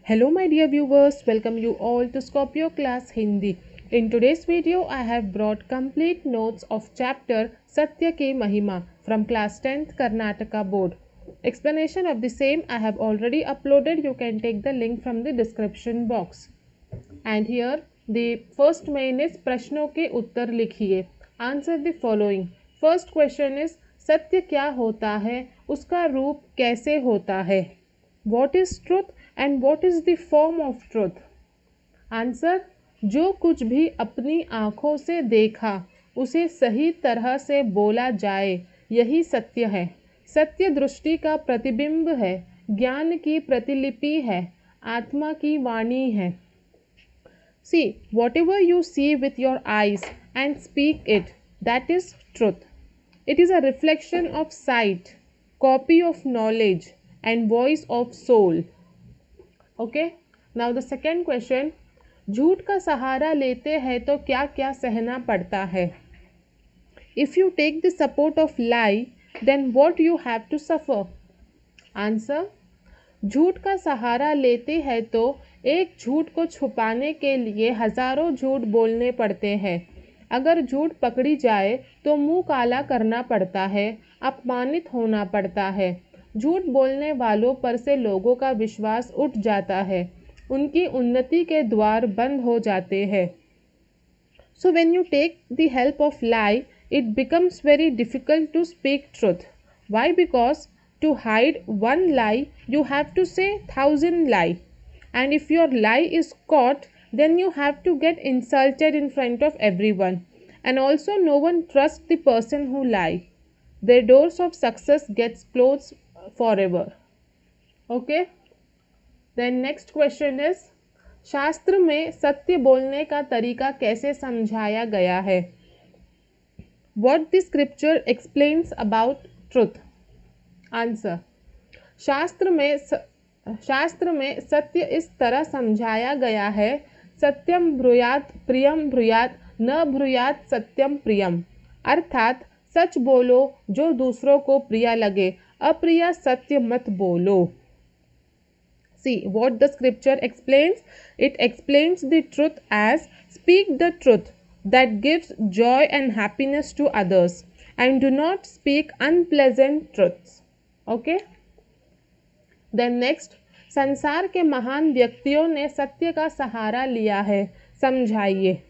Hello my dear viewers, welcome you all to Scorpio class Hindi. In today's video, I have brought complete notes of chapter Satya Ki Mahima from class 10th Karnataka board. Explanation of the same I have already uploaded. You can take the link from the description box. And here the first main is प्रश्नों के उत्तर लिखिए. Answer the following. First question is सत्य क्या होता है, उसका रूप कैसे होता है. What is truth and what is the form of truth? Answer, जो कुछ भी अपनी आँखों से देखा उसे सही तरह से बोला जाए, यही सत्य है. सत्य दृष्टि का प्रतिबिंब है, ज्ञान की प्रतिलिपि है, आत्मा की वाणी है. See, whatever you see with your eyes and speak it, that is truth. It is a reflection of sight, copy of knowledge and voice of soul. Okay, now the second question. झूठ का सहारा लेते हैं तो क्या क्या सहना पड़ता है. If you take the support of lie, then what you have to suffer? Answer, झूठ का सहारा लेते हैं तो एक झूठ को छुपाने के लिए हजारों झूठ बोलने पड़ते हैं. अगर झूठ पकड़ी जाए तो मुंह काला करना पड़ता है, अपमानित होना पड़ता है. झूठ बोलने वालों पर से लोगों का विश्वास उठ जाता है, उनकी उन्नति के द्वार बंद हो जाते हैं. So when you take the help of lie, it becomes very difficult to speak truth. Why? Because to hide one lie, you have to say 1,000 lie. And if your lie is caught, then you have to get insulted in front of everyone. And also no one trusts the person who lie. Their doors of success gets closed forever. Okay? Then next question is, शास्त्र में सत्य बोलने का तरीका कैसे समझाया गया है. What the scripture explains about truth? Answer, शास्त्र में सत्य इस तरह समझाया गया है. सत्यम ब्रूयात प्रियम ब्रूयात न ब्रूयात सत्यम प्रियम. अर्थात सच बोलो जो दूसरों को प्रिय लगे, अप्रिय सत्य मत बोलो. See what the scripture explains. It explains the truth as speak the truth that gives joy and happiness to others and do not speak unpleasant truths. Okay? Then next, संसार के महान व्यक्तियों ने सत्य का सहारा लिया है, समझाइए.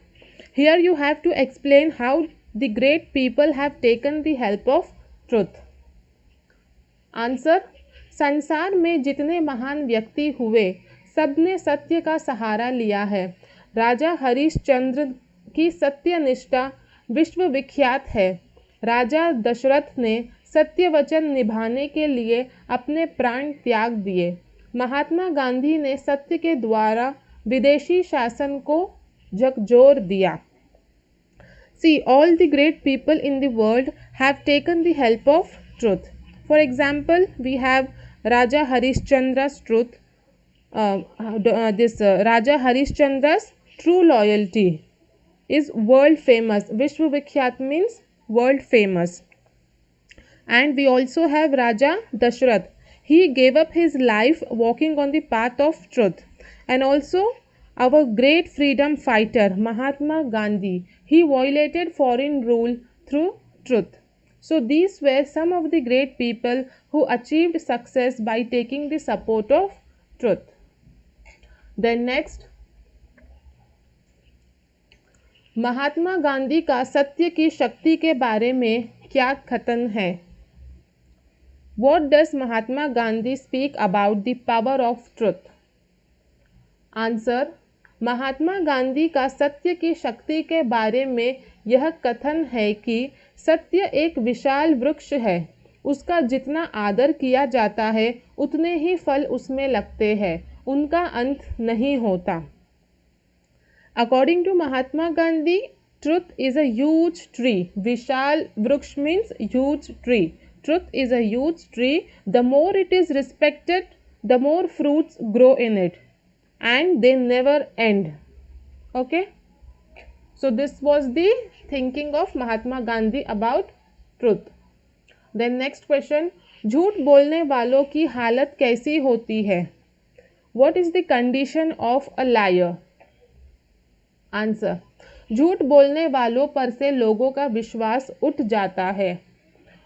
Here you have to explain how the great people have taken the help of truth. Answer, संसार में जितने महान व्यक्ति हुए सबने सत्य का सहारा लिया है. राजा हरिश्चंद्र की सत्यनिष्ठा विश्व विख्यात है. राजा दशरथ ने सत्य वचन निभाने के लिए अपने प्राण त्याग दिए. महात्मा गांधी ने सत्य के द्वारा विदेशी शासन को झकझोर दिया. See, all the great people in the world have taken the help of truth. For example, we have Raja Harishchandra's truth. Raja Harishchandra's true loyalty is world famous. Vishwa Vikhyat means world famous. And we also have Raja Dashrath. He gave up his life walking on the path of truth. And also our great freedom fighter Mahatma Gandhi. He violated foreign rule through truth. So these were some of the great people who achieved success by taking the support of truth. Then next, Mahatma Gandhi का सत्य की शक्ति के बारे में क्या कथन है. What does Mahatma Gandhi speak about the power of truth? Answer, Mahatma Gandhi का सत्य की शक्ति के बारे में यह कथन है कि सत्य एक विशाल वृक्ष है. उसका जितना आदर किया जाता है उतने ही फल उसमें लगते हैं, उनका अंत नहीं होता. According to Mahatma Gandhi, truth is a huge tree. विशाल वृक्ष means huge tree. Truth is a huge tree. The more it is respected, the more fruits grow in it. And they never end. Okay? So this was the thinking of Mahatma Gandhi about truth. Then next question, झूठ बोलने वालों की हालत कैसी होती है. What is the condition of a liar? Answer, झूठ बोलने वालों पर से लोगों का विश्वास उठ जाता है।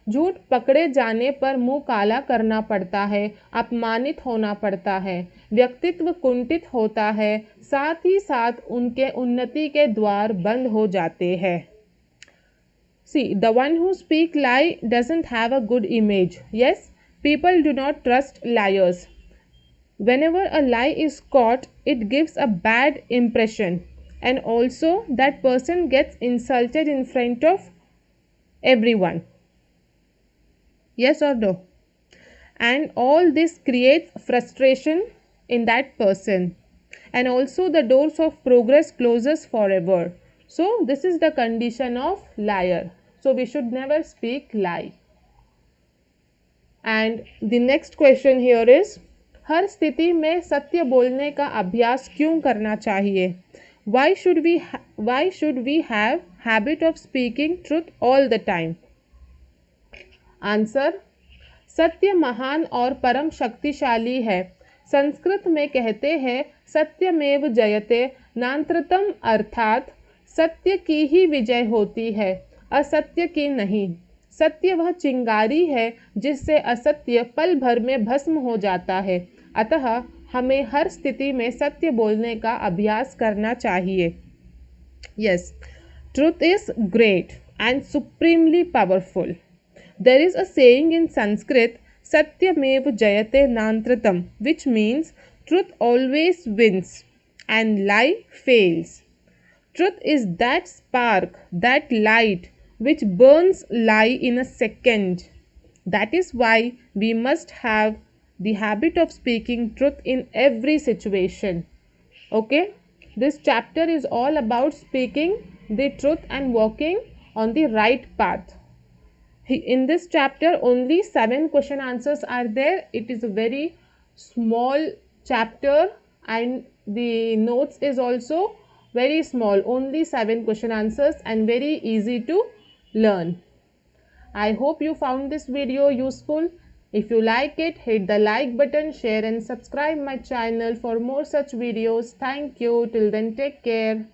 झूठ पकड़े जाने पर मुंह काला करना पड़ता है, अपमानित होना पड़ता है, व्यक्तित्व कुंठित होता है, साथ ही साथ उनके उन्नति के द्वार बंद हो जाते हैं। See, the one who speak lie doesn't have a good image. Yes, people do not trust liars. Whenever a lie is caught, it gives a bad impression, and also that person gets insulted in front of everyone. Yes or no? And all this creates frustration in that person, and also the doors of progress closes forever. So this is the condition of liar. So we should never speak lie. And the next question here is, हर स्थिति में सत्य बोलने का अभ्यास क्यों करना चाहिए? Why should we have habit of speaking truth all the time? Answer, सत्य महान और परम शक्तिशाली है। संस्कृत में कहते हैं सत्यमेव जयते नान्त्रतम, अर्थात सत्य की ही विजय होती है, असत्य की नहीं। सत्य वह चिंगारी है जिससे असत्य पल भर में भस्म हो जाता है। अतः हमें हर स्थिति में सत्य बोलने का अभ्यास करना चाहिए। Yes, truth is great and supremely powerful. There is a saying in Sanskrit, Satyamev Jayate Nantratam, which means truth always wins and lie fails. Truth is that spark, that light which burns lie in a second. That is why we must have the habit of speaking truth in every situation. Okay? This chapter is all about speaking the truth and walking on the right path. In this chapter only 7 question answers are there. It is a very small chapter and the notes is also very small, only 7 question answers and very easy to learn. I hope you found this video useful. If you like it, hit the like button, share and subscribe my channel for more such videos. Thank you. Till then, take care.